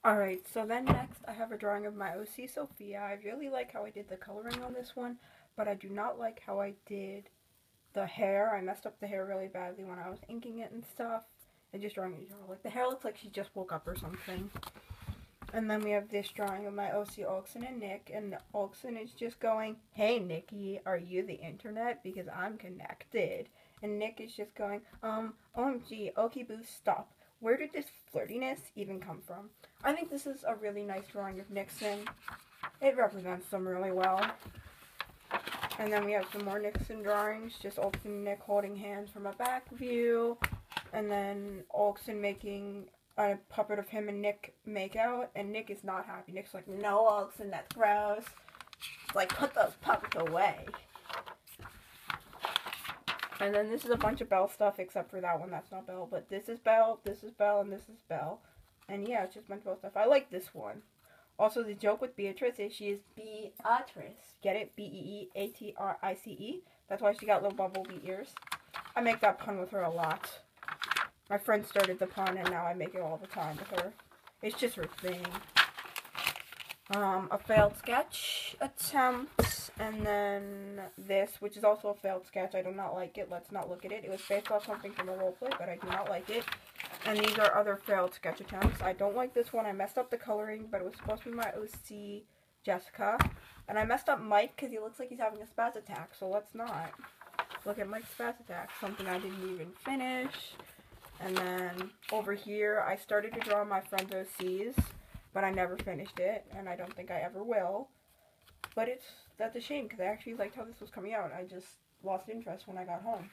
Alright, so then next I have a drawing of my OC Sophia. I really like how I did the coloring on this one, but I do not like how I did the hair. I messed up the hair really badly when I was inking it and stuff. And just drawing it, like the hair looks like she just woke up or something. And then we have this drawing of my OC Olson and Nick, and Olson is just going, "Hey Nikki, are you the internet? Because I'm connected." And Nick is just going, OMG, okay boo, stop. Where did this flirtiness even come from? I think this is a really nice drawing of Nixon. It represents them really well. And then we have some more Nixon drawings, just Olson and Nick holding hands from a back view. And then Olson making a puppet of him and Nick make out, and Nick is not happy. Nick's like, "No, Olson, that's gross. Like, put those puppets away." And then this is a bunch of Belle stuff, except for that one. That's not Belle, but this is Belle, and this is Belle. And yeah, it's just a bunch of Belle stuff. I like this one. Also, the joke with Beatrice is she is Beatrice. Get it? Beatrice. That's why she got little bumblebee ears. I make that pun with her a lot. My friend started the pun, and now I make it all the time with her. It's just her thing. A failed sketch attempt, and then this, which is also a failed sketch. I do not like it. Let's not look at it. It was based off something from a roleplay, but I do not like it. And these are other failed sketch attempts. I don't like this one. I messed up the coloring, but it was supposed to be my OC Jessica. And I messed up Mike because he looks like he's having a spaz attack, so let's not. Look at Mike's spaz attack, something I didn't even finish. And then over here, I started to draw my friend's OCs, but I never finished it, and I don't think I ever will. But that's a shame, because I actually liked how this was coming out. I just lost interest when I got home.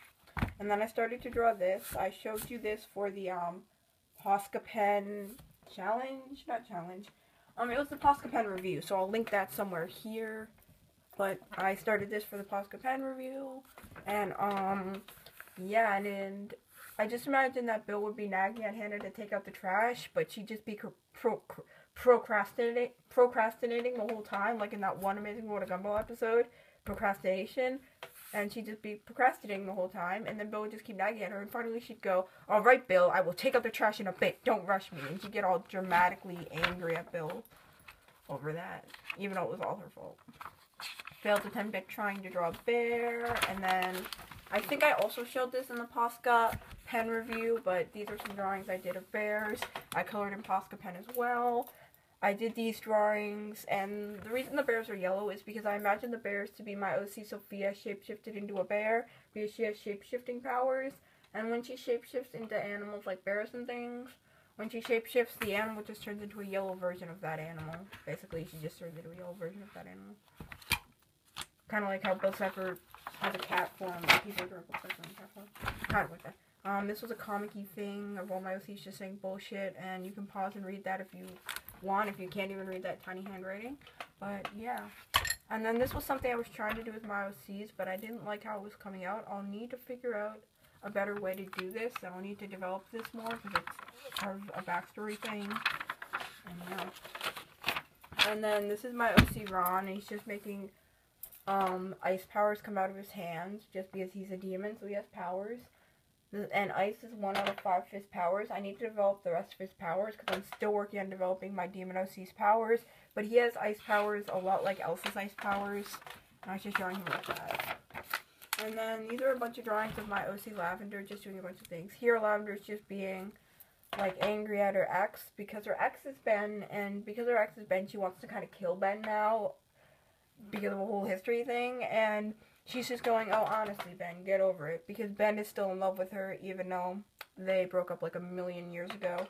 And then I started to draw this. I showed you this for the Posca Pen challenge, not challenge. It was the Posca Pen review, so I'll link that somewhere here. But I started this for the Posca Pen review, and yeah, and I just imagined that Bill would be nagging at Hannah to take out the trash, but she'd just be procrastinating the whole time, like in that one Amazing World of Gumball episode, procrastination, and she'd just be procrastinating the whole time, and then Bill would just keep nagging at her, and finally she'd go, "Alright, Bill, I will take out the trash in a bit, don't rush me," and she'd get all dramatically angry at Bill over that, even though it was all her fault. Failed attempt at trying to draw a bear, and then I think I also showed this in the Posca Pen review, but these are some drawings I did of bears. I colored in Posca Pen as well. I did these drawings, and the reason the bears are yellow is because I imagined the bears to be my OC Sophia shapeshifted into a bear, because she has shapeshifting powers, and when she shapeshifts into animals like bears and things, when she shapeshifts, the animal just turns into a yellow version of that animal. Basically, she just turns into a yellow version of that animal. Kind of like how Bill Cipher has a cat form, and people draw Bill Cipher in cat form. Kind of like that. This was a comic-y thing of all my OCs just saying bullshit, and you can pause and read that if you want, if you can't even read that tiny handwriting. But, yeah. And then this was something I was trying to do with my OCs, but I didn't like how it was coming out. I'll need to figure out a better way to do this, and I'll need to develop this more, because it's part of a backstory thing. And, yeah. And then this is my OC Ron, and he's just making ice powers come out of his hands, just because he's a demon, so he has powers. And ice is 1 out of 5 of his powers. I need to develop the rest of his powers, because I'm still working on developing my demon OC's powers. But he has ice powers a lot like Elsa's ice powers, and I was just drawing him like that. And then these are a bunch of drawings of my OC Lavender, just doing a bunch of things. Here, Lavender's just being, like, angry at her ex, because her ex is Ben, and because her ex is Ben, she wants to kind of kill Ben now, because of a whole history thing, and she's just going, "Oh, honestly, Ben, get over it," because Ben is still in love with her, even though they broke up like a million years ago.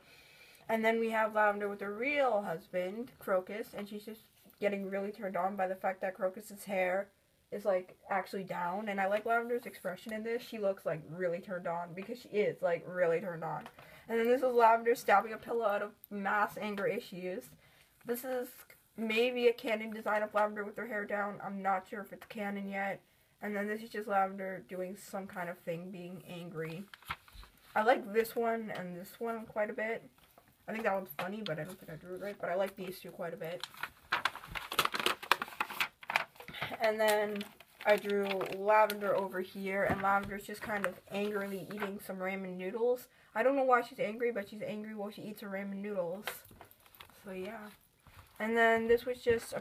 And then we have Lavender with her real husband, Crocus, and she's just getting really turned on by the fact that Crocus's hair is, like, actually down, and I like Lavender's expression in this. She looks, like, really turned on, because she is, like, really turned on. And then this is Lavender stabbing a pillow out of mass anger issues. This is maybe a canon design of Lavender with her hair down. I'm not sure if it's canon yet. And then this is just Lavender doing some kind of thing, being angry. I like this one and this one quite a bit. I think that one's funny, but I don't think I drew it right. But I like these two quite a bit. And then I drew Lavender over here, and Lavender's just kind of angrily eating some ramen noodles. I don't know why she's angry, but she's angry while she eats her ramen noodles. So yeah. And then this was just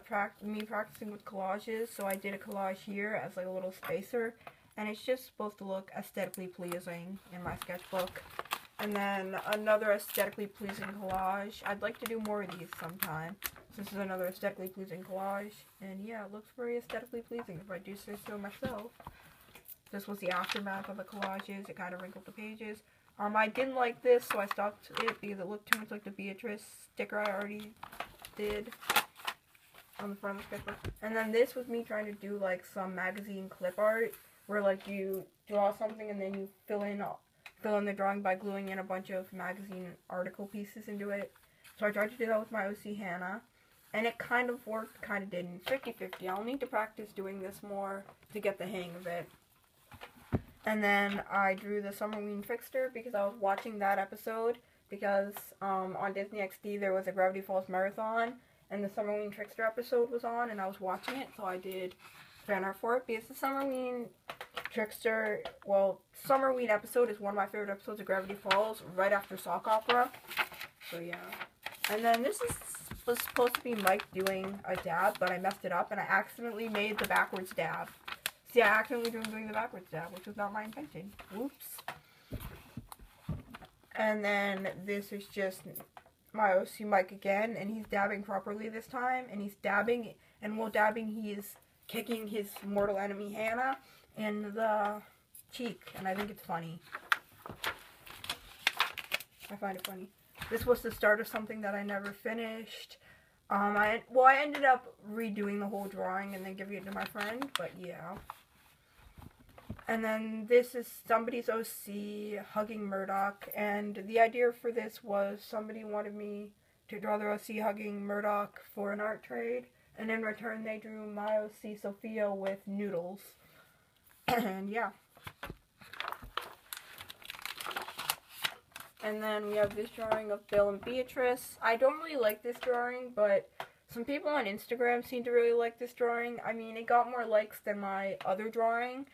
me practicing with collages. So I did a collage here as like a little spacer. And it's just supposed to look aesthetically pleasing in my sketchbook. And then another aesthetically pleasing collage. I'd like to do more of these sometime. This is another aesthetically pleasing collage. And yeah, it looks very aesthetically pleasing if I do say so myself. This was the aftermath of the collages. It kind of wrinkled the pages. I didn't like this, so I stopped it because it looked too much like the Beatrice sticker I already did on the front of the sketchbook. And then this was me trying to do like some magazine clip art where like you draw something and then you fill in the drawing by gluing in a bunch of magazine article pieces into it. So I tried to do that with my OC Hannah, and it kind of worked, kind of didn't. 50-50. I'll need to practice doing this more to get the hang of it. And then I drew the Summerween Trickster because I was watching that episode because on Disney XD there was a Gravity Falls Marathon and the Summerween Trickster episode was on and I was watching it, so I did fan art for it because the Summerween Trickster, well, Summerween episode is one of my favorite episodes of Gravity Falls, right after Sock Opera. So yeah. And then this was supposed to be Mike doing a dab, but I messed it up and I accidentally made the backwards dab. See, I accidentally doing the backwards dab, which was not my intention. Whoops. And then this is just my OC Mike again, and he's dabbing properly this time, and he's dabbing, and while dabbing, he's kicking his mortal enemy Hannah in the cheek, and I think it's funny. I find it funny. This was the start of something that I never finished. I ended up redoing the whole drawing and then giving it to my friend, but yeah. And then this is somebody's OC hugging Murdoch, and the idea for this was somebody wanted me to draw their OC hugging Murdoch for an art trade, and in return they drew my OC Sophia with noodles. And yeah. And then we have this drawing of Bill and Beatrice. I don't really like this drawing, but some people on Instagram seem to really like this drawing. I mean, it got more likes than my other drawing.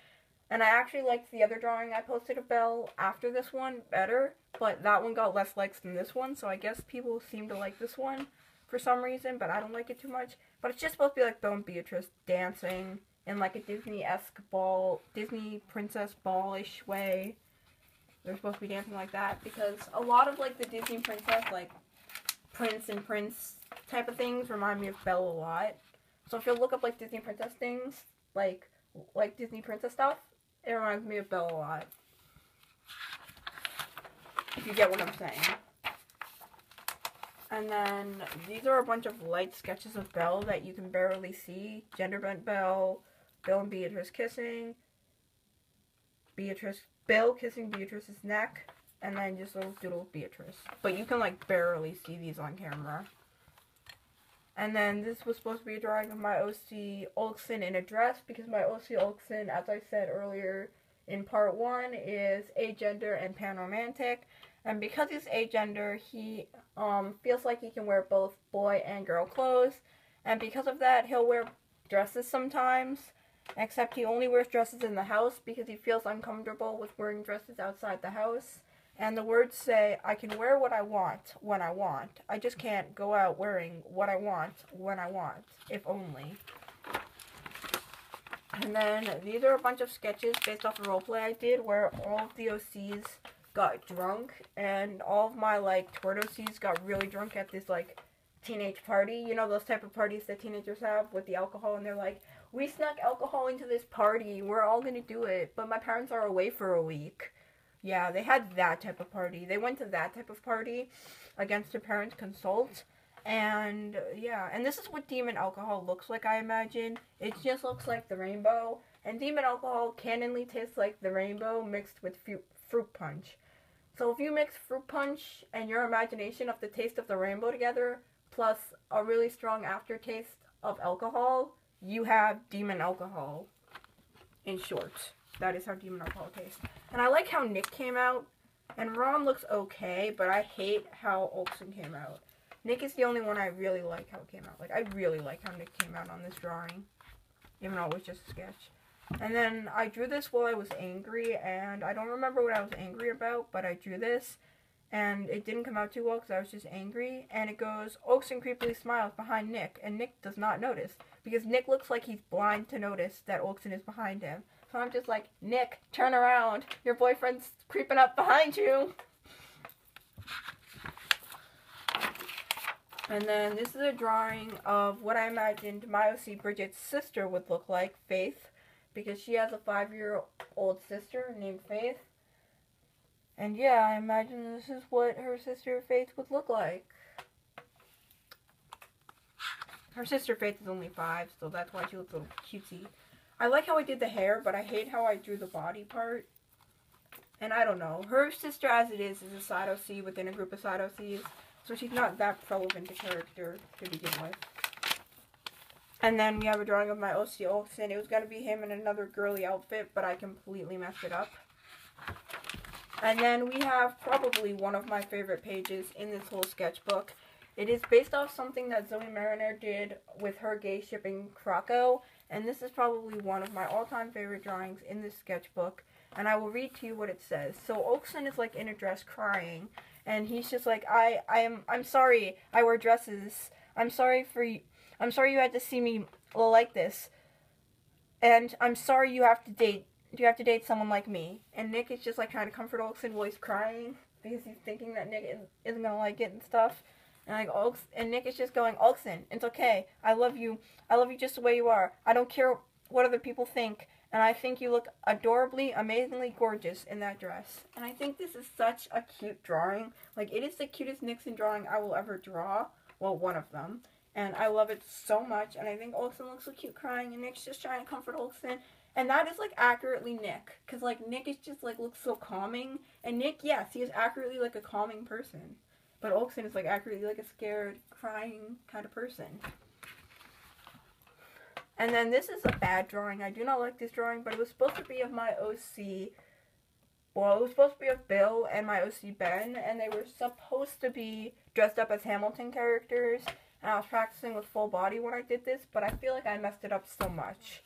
And I actually liked the other drawing I posted of Belle after this one better, but that one got less likes than this one, so I guess people seem to like this one for some reason, but I don't like it too much. But it's just supposed to be like Bill and Beatrice dancing in like a Disney-esque ball, Disney princess ball-ish way. They're supposed to be dancing like that, because a lot of like the Disney princess, like prince and prince type of things remind me of Belle a lot. So if you look up like Disney princess things, like Disney princess stuff, it reminds me of Belle a lot. If you get what I'm saying. And then these are a bunch of light sketches of Belle that you can barely see. Gender bent Belle, Bill and Beatrice kissing, Bill kissing Beatrice's neck, and then just a little doodle of Beatrice. But you can like barely see these on camera. And then this was supposed to be a drawing of my OC Olsen in a dress, because my OC Olsen, as I said earlier in part 1, is agender and panromantic. And because he's agender, he feels like he can wear both boy and girl clothes. And because of that, he'll wear dresses sometimes. Except he only wears dresses in the house because he feels uncomfortable with wearing dresses outside the house. And the words say, I can wear what I want, when I want. I just can't go out wearing what I want, when I want, if only. And then these are a bunch of sketches based off a roleplay I did where all of the OCs got drunk. And all of my, like, toward OCs got really drunk at this, like, teenage party. You know those type of parties that teenagers have with the alcohol, and they're like, we snuck alcohol into this party, we're all gonna do it, but my parents are away for a week. Yeah, they had that type of party. They went to that type of party against their parents' consult. And, yeah. And this is what demon alcohol looks like, I imagine. It just looks like the rainbow. And demon alcohol canonically tastes like the rainbow mixed with fruit punch. So if you mix fruit punch and your imagination of the taste of the rainbow together, plus a really strong aftertaste of alcohol, you have demon alcohol. In short. That is how demon alcohol tastes. And I like how Nick came out. And Ron looks okay, but I hate how Olsen came out. Nick is the only one I really like how it came out. Like, I really like how Nick came out on this drawing. Even though it was just a sketch. And then I drew this while I was angry, and I don't remember what I was angry about, but I drew this. and it didn't come out too well because I was just angry. And it goes, Oakson creepily smiles behind Nick, and Nick does not notice because Nick looks like he's blind to notice that Oakson is behind him. So I'm just like, Nick, turn around. Your boyfriend's creeping up behind you. And then this is a drawing of what I imagined my OC Bridget's sister would look like, Faith, because she has a 5-year-old sister named Faith. And yeah, I imagine this is what her sister Faith would look like. Her sister Faith is only 5, so that's why she looks a little cutesy. I like how I did the hair, but I hate how I drew the body part. And I don't know. Her sister, as it is a side OC within a group of side OCs, so she's not that relevant to character to begin with. And then we have a drawing of my OC Oakson. It was going to be him in another girly outfit, but I completely messed it up. And then we have probably one of my favorite pages in this whole sketchbook. It is based off something that Zoe Mariner did with her gay shipping Krakow. And this is probably one of my all-time favorite drawings in this sketchbook. And I will read to you what it says. So Oakson is like in a dress crying. And he's just like, I'm sorry I wear dresses. I'm sorry you had to see me like this. And I'm sorry you have to date someone like me. And Nick is just like trying to comfort Oakson while he's crying because he's thinking that Nick isn't gonna like it and stuff. And like and Nick is just going, Oakson, it's okay. I love you just the way you are. I don't care what other people think. And I think you look adorably, amazingly gorgeous in that dress. And I think this is such a cute drawing. Like, it is the cutest Nixon drawing I will ever draw. Well, one of them. And I love it so much. And I think Oakson looks so cute crying. And Nick's just trying to comfort Oakson. And that is, like, accurately Nick. Because, like, Nick is just, like, looks so calming. And Nick, yes, he is accurately, like, a calming person. But Oakson is, like, accurately, like, a scared, crying kind of person. And then this is a bad drawing. I do not like this drawing, but it was supposed to be of my OC. Well, it was supposed to be of Bill and my OC Ben, and they were supposed to be dressed up as Hamilton characters. And I was practicing with full body when I did this, but I feel like I messed it up so much.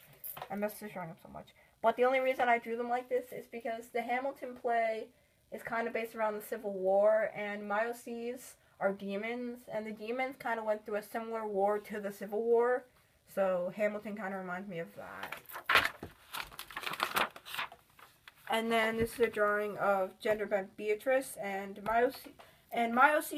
I messed this drawing up so much. But the only reason I drew them like this is because the Hamilton play is kind of based around the Civil War, and my OCs are demons, and the demons kind of went through a similar war to the Civil War. So Hamilton kind of reminds me of that. And then this is a drawing of gender bent Beatrice and my OC